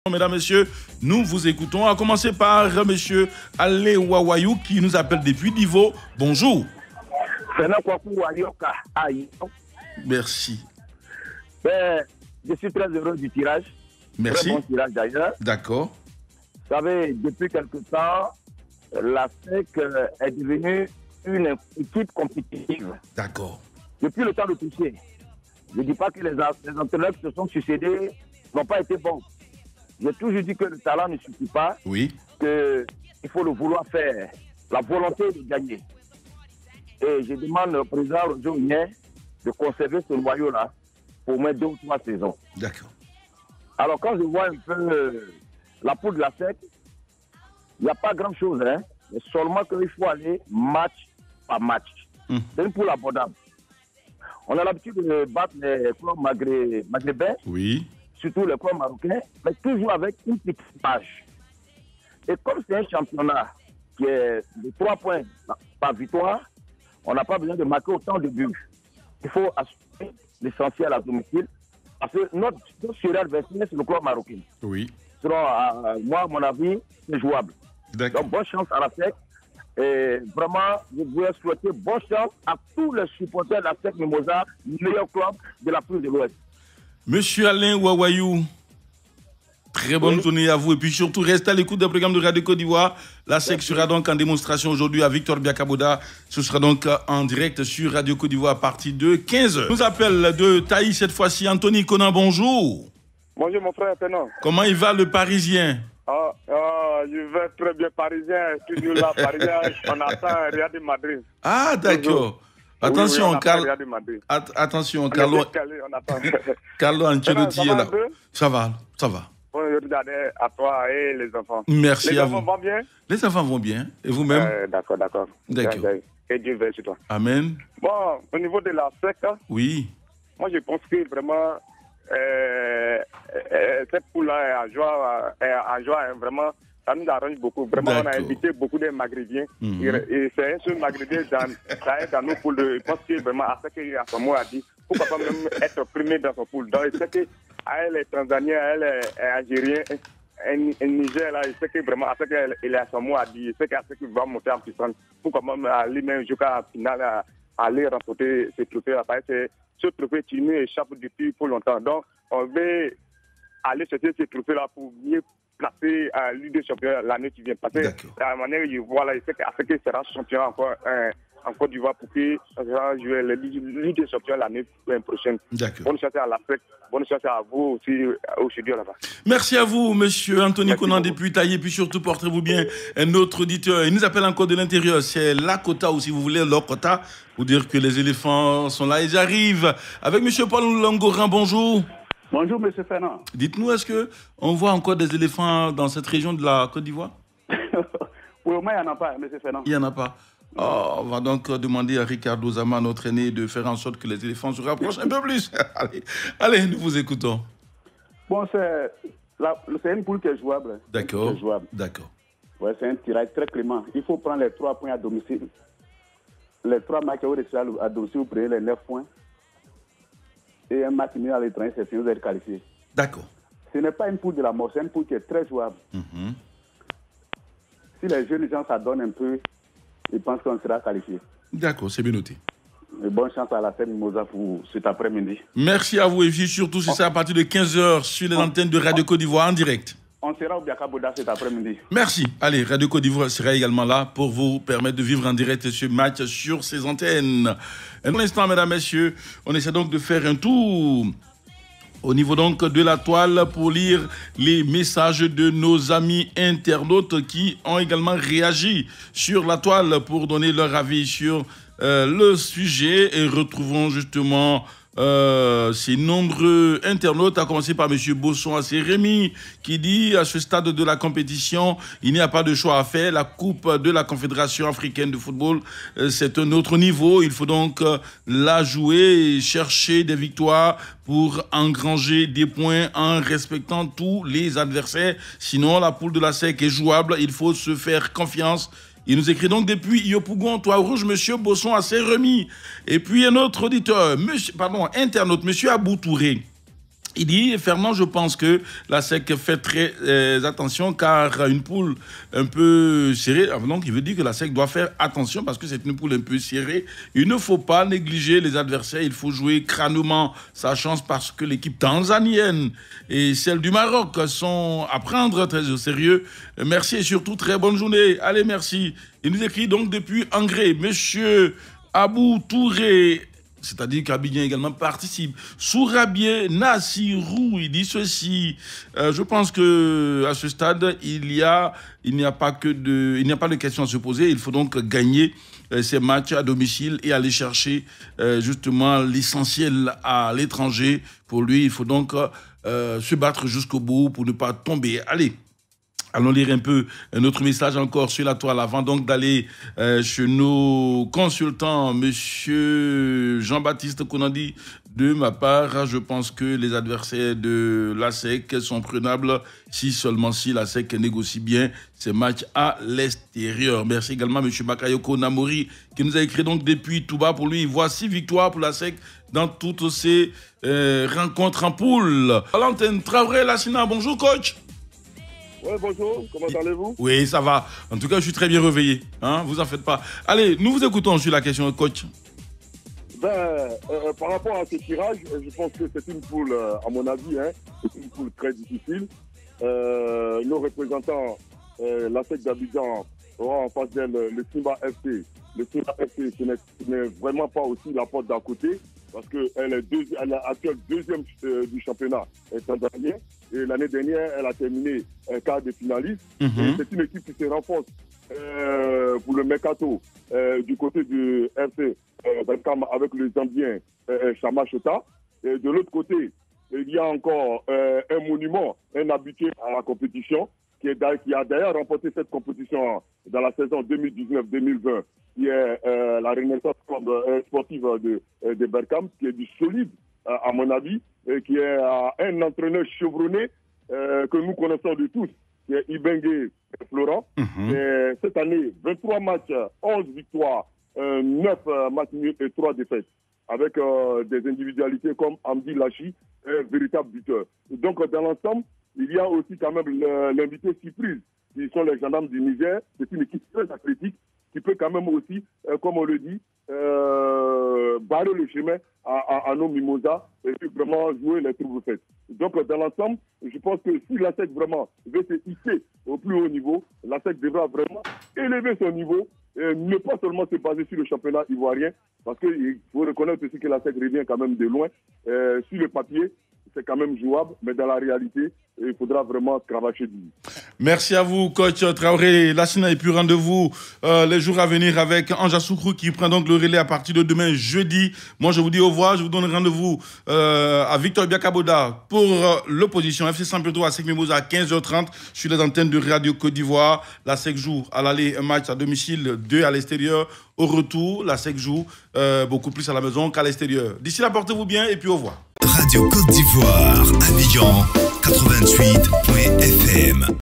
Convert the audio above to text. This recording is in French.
Mesdames, Messieurs, nous vous écoutons. À commencer par Monsieur Alain Wawayou qui nous appelle depuis Divo. Bonjour. Merci. Je suis très heureux du tirage. Merci. Très bon tirage d'ailleurs. D'accord. Vous savez, depuis quelque temps, la SEC est devenue une équipe compétitive. D'accord. Depuis le temps de Touché. Je ne dis pas que les entraîneurs qui se sont succédés n'ont pas été bons. J'ai toujours dit que le talent ne suffit pas. Oui. Il faut le vouloir faire. La volonté de gagner. Et je demande au président Roger Ounier de conserver ce noyau-là pour au moins 2 ou 3 saisons. D'accord. Alors quand je vois un peu la poule de la SEC, il n'y a pas grand-chose. Hein? Mais seulement qu'il faut aller match par match. C'est une poule abordable. On a l'habitude de battre les clubs maghrébins. Oui. Surtout les clubs marocains, mais toujours avec une petite page. Et comme c'est un championnat qui est de 3 points par victoire, on n'a pas besoin de marquer autant de buts. Il faut assurer l'essentiel à domicile, parce que notre suradversaire, c'est le club marocain. Oui. Selon moi, à mon avis, c'est jouable. D'accord. Donc, bonne chance à la SEC. Et vraiment, je voudrais souhaiter bonne chance à tous les supporters de la SEC Mimosa, meilleur club de l'Afrique de l'Ouest. Monsieur Alain Wawayou, très bonne journée à vous. Et puis surtout, restez à l'écoute des programmes de Radio Côte d'Ivoire. La SEC sera donc en démonstration aujourd'hui à Victor Biakaboda. Ce sera donc en direct sur Radio Côte d'Ivoire à partir de 15h. Nous appelle de Taï cette fois-ci Anthony Conan. Bonjour. Bonjour mon frère Pénon. Comment il va le Parisien? Je vais très bien Parisien. Toujours là, Parisien. On attend Real de Madrid. Ah, d'accord. Attention, oui, attention, Carlo Ancelotti est là. Ça va. Bonne journée à toi et les enfants. Merci à vous. Les enfants vont bien? Les enfants vont bien. Et vous-même? D'accord. Que Dieu veille sur toi. Amen. Bon, au niveau de la SEC, oui. Moi je pense que vraiment cette poule-là est à joie, vraiment. Ça nous arrange beaucoup. Vraiment, on a invité beaucoup de Maghrébiens. Et c'est un seul Maghrébien dans nos poules. Je pense que vraiment, à ce qu'il a son mot à dire, pourquoi pas même être premier dans son poule. Donc, je sais qu'elle est Tanzanienne, elle est Algérienne, un Niger, là, je sais que vraiment, à ce qu'il a son mot à dire, je sais qu'à ce qu'il va monter en puissance. Pourquoi même aller même jusqu'à la finale, aller remporter ce trophée-là. Ce trophée, tu nous échappe depuis pour longtemps. Donc, on veut aller chercher ce trophée-là pour mieux placer à Ligue des Champions l'année qui vient. Parce que la manière je vois là, il sait qu'à ce qu'il sera champion encore en Côte d'Ivoire pour qu'il jouer la Ligue des Champions l'année prochaine. Bonne chance à l'Afrique, bonne chance à vous aussi au studio là-bas. Merci à vous, monsieur Anthony Conan depuis Taï. Et puis surtout, portez-vous bien. Un autre auditeur, il nous appelle encore de l'intérieur. C'est Lakota ou si vous voulez, Lokota, pour dire que les éléphants sont là. Ils arrivent avec monsieur Paul Langorin. Bonjour. Bonjour, M. Fernand. Dites-nous, est-ce qu'on voit encore des éléphants dans cette région de la Côte d'Ivoire? Pour le moment, il n'y en a pas, M. Fernand. Il n'y en a pas. On va donc demander à Ricardo Zama, notre aîné, de faire en sorte que les éléphants se rapprochent un peu plus. Allez, nous vous écoutons. Bon, c'est une poule qui est jouable. D'accord. D'accord. Ouais, c'est un tirage très clément. Il faut prendre les 3 points à domicile. Les 3 matchs à domicile, vous prenez les 9 points. Et un match nul à l'étranger, c'est fini, vous êtes qualifié. D'accord. Ce n'est pas une poule de la mort, c'est une poule qui est très jouable. Si les jeunes gens s'adonnent un peu, ils pensent qu'on sera qualifié. D'accord, c'est bien noté. Et bonne chance à la scène Mimosa pour cet après-midi. Merci à vous, et puis surtout, c'est ça à partir de 15h sur les antennes de Radio Côte d'Ivoire en direct. On sera au Biakaboda cet après-midi. Merci. Allez, Radio Côte d'Ivoire sera également là pour vous permettre de vivre en direct ce match sur ces antennes. Un instant, mesdames, messieurs, on essaie donc de faire un tour au niveau donc de la toile pour lire les messages de nos amis internautes qui ont également réagi sur la toile pour donner leur avis sur le sujet. Et retrouvons justement ces nombreux internautes, à commencer par M. Bosson à Rémi, qui dit à ce stade de la compétition, il n'y a pas de choix à faire. La Coupe de la Confédération africaine de football, c'est un autre niveau. Il faut donc la jouer et chercher des victoires pour engranger des points en respectant tous les adversaires. Sinon, la poule de la SEC est jouable. Il faut se faire confiance. Il nous écrit donc depuis Yopougon, Toit Rouge, monsieur Bosson assez remis. Et puis un autre auditeur, internaute, monsieur Abou Touré. Il dit, Fernand, je pense que la SEC fait très attention car une poule un peu serrée, donc il veut dire que la SEC doit faire attention parce que c'est une poule un peu serrée. Il ne faut pas négliger les adversaires, il faut jouer crânement sa chance parce que l'équipe tanzanienne et celle du Maroc sont à prendre très au sérieux. Merci et surtout très bonne journée. Allez, merci. Il nous écrit donc depuis Angré, Monsieur Abou Touré, c'est-à-dire qu'Abidjan également participe. Sourabier Nassirou, il dit ceci. Je pense que à ce stade, il n'y a pas de question à se poser. Il faut donc gagner ces matchs à domicile et aller chercher justement l'essentiel à l'étranger. Pour lui, il faut donc se battre jusqu'au bout pour ne pas tomber. Allez. Allons lire un peu un autre message encore sur la toile avant donc d'aller chez nos consultants. Monsieur Jean-Baptiste Konandi, de ma part, je pense que les adversaires de la SEC sont prenables si seulement si la SEC négocie bien ses matchs à l'extérieur. Merci également monsieur Bakayoko Namori qui nous a écrit donc depuis Touba. Pour lui, il voit 6 victoires pour la SEC dans toutes ces rencontres en poule. Valentin Traoré Lassina, bonjour coach. Oui, bonjour, comment allez-vous? Oui, ça va. En tout cas, je suis très bien réveillé. Hein, vous en faites pas. Allez, nous vous écoutons sur la question, coach. Par rapport à ce tirage, je pense que c'est une poule, à mon avis, c'est une poule très difficile. Nos représentants, la SEC d'Abidjan, auront en face d'elle le Simba FC. Le Simba FC, ce n'est vraiment pas aussi la porte d'à côté, parce qu'elle est actuelle deuxième du championnat tanzanien. Et l'année dernière, elle a terminé quart de finaliste. C'est une équipe qui se renforce pour le mercato du côté du FC Berkane avec le Zambien Chama Chota. Et de l'autre côté, il y a encore un monument, un habitué à la compétition, qui a d'ailleurs remporté cette compétition dans la saison 2019-2020, qui est la Renaissance sportive de Berkane, qui est du solide, à mon avis, et qui est un entraîneur chevronné que nous connaissons de tous, qui est Ibengue Florent. Et cette année, 23 matchs, 11 victoires, 9 matchs nuls et 3 défaites, avec des individualités comme Amdi Lachi, un véritable buteur. Donc, dans l'ensemble, il y a aussi quand même l'invité surprise, qui sont les gendarmes du Niger. C'est une équipe très athlétique qui peut quand même aussi, comme on le dit, barrer le chemin à nos mimosas et puis vraiment jouer les troubles faits. Donc, dans l'ensemble, je pense que si la SEC vraiment veut se hisser au plus haut niveau, la SEC devra vraiment élever son niveau et ne pas seulement se baser sur le championnat ivoirien, parce qu'il faut reconnaître aussi que la SEC revient quand même de loin. Sur le papier, c'est quand même jouable, mais dans la réalité, il faudra vraiment cravacher du. Merci à vous, coach Traoré Lassina. Et puis rendez-vous les jours à venir avec Anja Soukrou qui prend donc le relais à partir de demain, jeudi. Moi, je vous dis au revoir. Je vous donne rendez-vous à Victor Biakaboda pour l'opposition FC Saint-Pedro à SEC Mimosa à 15h30 sur les antennes de Radio Côte d'Ivoire. La SEC joue à l'aller un match à domicile, 2 à l'extérieur. Au retour, la SEC joue beaucoup plus à la maison qu'à l'extérieur. D'ici là, portez-vous bien et puis au revoir. Radio Côte d'Ivoire, Abidjan 88.fm.